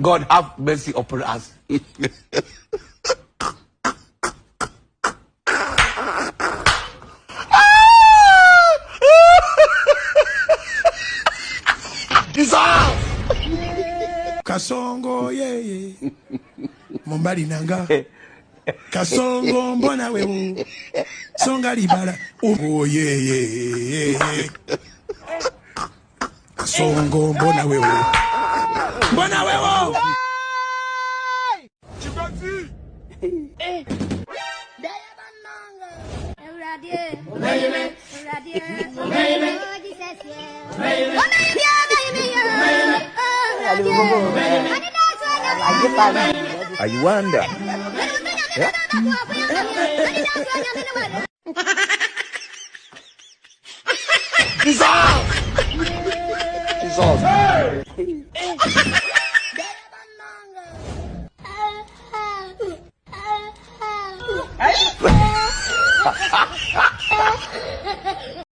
God have mercy upon us. Kasongo ye Mombali nanga Kasongo mbona wewe Songa libala oh ye Kasongo mbona wewe Chibati I wonder. Yeah? Dissolve.